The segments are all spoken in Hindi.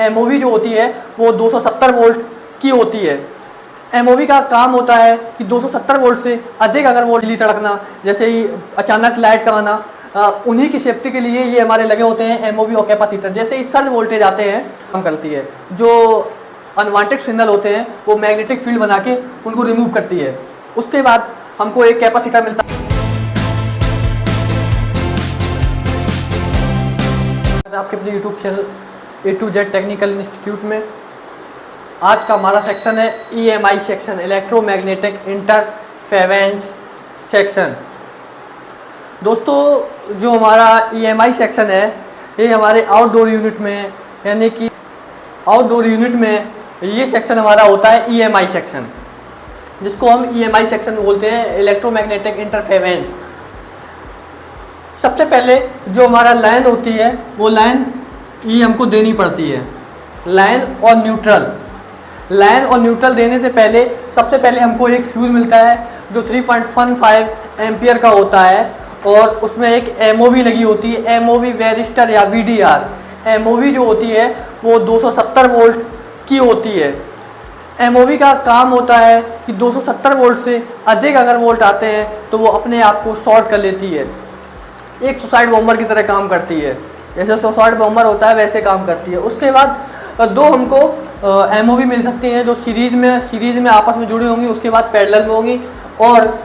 एमओवी जो होती है वो 270 वोल्ट की होती है। एमओवी का काम होता है कि 270 वोल्ट से अधिक अगर वो बिजली तड़कना, जैसे ही अचानक लाइट का आना, उन्हीं की सेफ्टी के लिए ये हमारे लगे होते हैं एमओवी और कैपेसिटर। जैसे ही सर्ज वोल्टेज आते हैं काम करती है, जो अनवांटेड सिग्नल होते हैं वो मैग्नेटिक फील्ड बना के उनको रिमूव करती है। उसके बाद हमको एक कैपेसिटर मिलता है। आपके अपने YouTube channel A to Z technical institute में आज का हमारा सेक्शन है EMI section, electromagnetic interference section. दोस्तों जो हमारा EMI सेक्शन है ये हमारे आउटडोर यूनिट में, यानी कि आउटडोर यूनिट में ये सेक्शन हमारा होता है EMI सेक्शन, जिसको हम EMI सेक्शन बोलते हैं, इलेक्ट्रोमैग्नेटिक इंटरफेरेंस। सबसे पहले जो हमारा लाइन होती है वो लाइन ये हमको देनी पड़ती है, लाइन और न्यूट्रल। लाइन और न्यूट्रल देने से पहले सबसे पहले हमको एक फ्यूज मिलता है जो 3.15 एम्पियर का होता है, और उसमें एक एमओवी लगी होती है, एमओवी वेरिस्टर या VDR। एमओवी जो होती है वो 270 वोल्ट की होती है। एमओवी का काम होता है कि 270 वोल्ट से अधिक अगर वोल्ट आते हैं तो वो अपने आप को शॉर्ट कर लेती है, एक सुसाइड बॉम्बर की तरह काम करती है। जैसे सुसाइड बॉम्बर होता है वैसे काम करती है। उसके बाद दो हमको एमओवी मिल सकती हैं जो सीरीज में आपस में जुड़ी होंगी, उसके बाद पैरेलल में होंगी, और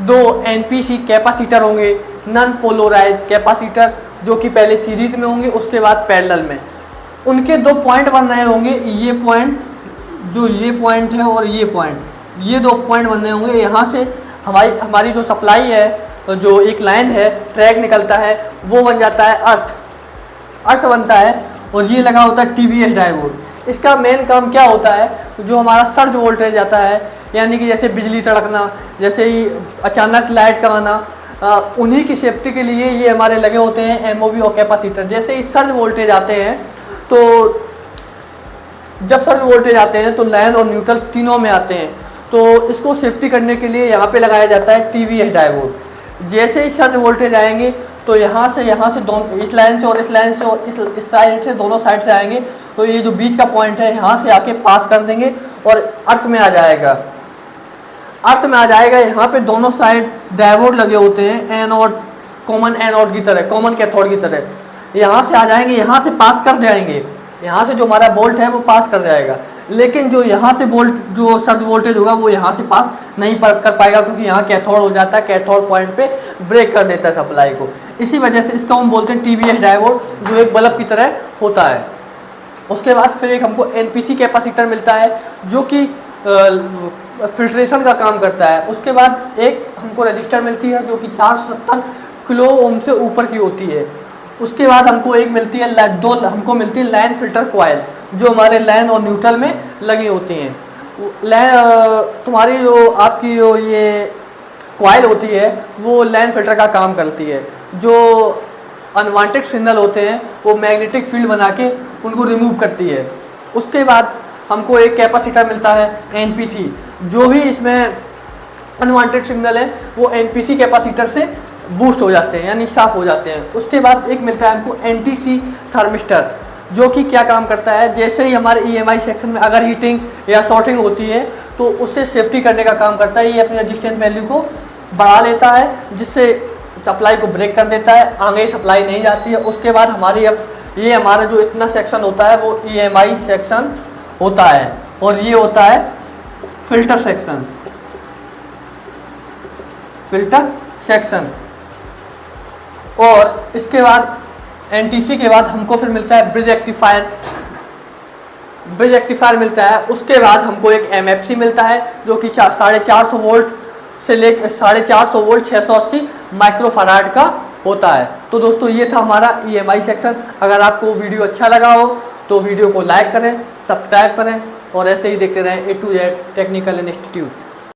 दो NPC कैपेसिटर होंगे, नॉन पोलराइज कैपेसिटर, जो कि पहले सीरीज में होंगे उसके बाद पैरेलल में। उनके दो पॉइंट बन रहे होंगे, ये पॉइंट, जो ये पॉइंट है और ये पॉइंट, ये दो पॉइंट बन रहे होंगे। यहाँ से हमारी जो सप्लाई है, जो एक लाइन है, ट्रैक निकलता है, वो बन जाता है अर्थ बनता है, और ये लगा होता है TVS डायोड। इसका मेन काम क्या होता है, जो हमारा सर्ज वोल्टेज आता है, यानी कि जैसे बिजली तड़कना, जैसे ही अचानक लाइट का आना, उन्हीं की सेफ्टी के लिए ये हमारे लगे होते हैं एमओवी और कैपेसिटर। जैसे ही सर्ज वोल्टेज आते हैं, तो जब सर्ज वोल्टेज आते हैं तो लाइन और न्यूट्रल तीनों में आते हैं, तो इसको सेफ्टी करने के लिए यहाँ पे लगाया जाता है TVS डायोड। जैसे ही सर्ज वोल्टेज आएंगे तो यहाँ से दोनों, इस लाइन से और इस लाइन से और इस साइड से, दोनों साइड से आएंगे, तो ये जो बीच का पॉइंट है यहाँ से आके पास कर देंगे और अर्थ में आ जाएगा। अर्थ में आ जाएगा। यहाँ पे दोनों साइड डायोड लगे होते हैं, एनोड, कॉमन एनोड की तरह, कॉमन कैथोड की तरह। यहाँ से आ जाएंगे, यहाँ से पास कर जाएंगे, यहाँ से जो हमारा वोल्ट है वो पास कर जाएगा। लेकिन जो यहाँ से वोल्ट, जो सर्ज वोल्टेज होगा वो यहाँ से पास नहीं कर पाएगा, क्योंकि यहाँ कैथोड हो जाता है, कैथोड पॉइंट पे ब्रेक कर देता है सप्लाई को। इसी वजह से इसको हम बोलते हैं TVS डायोड, जो एक बल्ब की तरह होता है। उसके बाद फिर एक हमको NPC कैपेसिटर मिलता है, जो कि फिल्ट्रेशन का काम करता है। उसके बाद एक हमको रजिस्टर मिलती है जो कि 470 किलो ओम से ऊपर की होती है। उसके बाद हमको एक मिलती है हमको मिलती है लाइन फिल्टर कॉइल, जो हमारे लाइन और न्यूट्रल में लगी होती हैं। तुम्हारी जो आपकी जो ये कॉइल होती है वो लाइन फिल्टर का काम करती है। जो अनवांटेड सिग्नल होते हैं वो मैग्नेटिक फील्ड बना के उनको रिमूव करती है। उसके बाद हमको एक कैपेसिटर मिलता है NPC, जो भी इसमें अनवांटेड सिग्नल है वो NPC कैपेसिटर से बूस्ट हो जाते हैं, यानी साफ हो जाते हैं। उसके बाद एक मिलता है हमको NTC थर्मिस्टर, जो कि क्या काम करता है, जैसे ही हमारे EMI सेक्शन में अगर हीटिंग या शॉर्टिंग होती है तो उससे सेफ्टी करने का काम करता है। ये अपनी रेजिस्टेंस वैल्यू को बढ़ा लेता है, जिससे सप्लाई को ब्रेक कर देता है, आगे सप्लाई नहीं जाती है। उसके बाद ये हमारा जो इतना सेक्शन होता है वो EMI सेक्शन होता है, और ये होता है फिल्टर सेक्शन। और इसके बाद NTC के बाद हमको फिर मिलता है ब्रिज रेक्टिफायर मिलता है। उसके बाद हमको एक MFC मिलता है, जो कि 450 वोल्ट से लेकर 450 वोल्ट 680 माइक्रोफराड का होता है। तो दोस्तों ये था हमारा EMI सेक्शन। अगर आपको वीडियो अच्छा लगा हो तो वीडियो को लाइक करें, सब्सक्राइब करें, और ऐसे ही देखते रहें A to Z technical institute.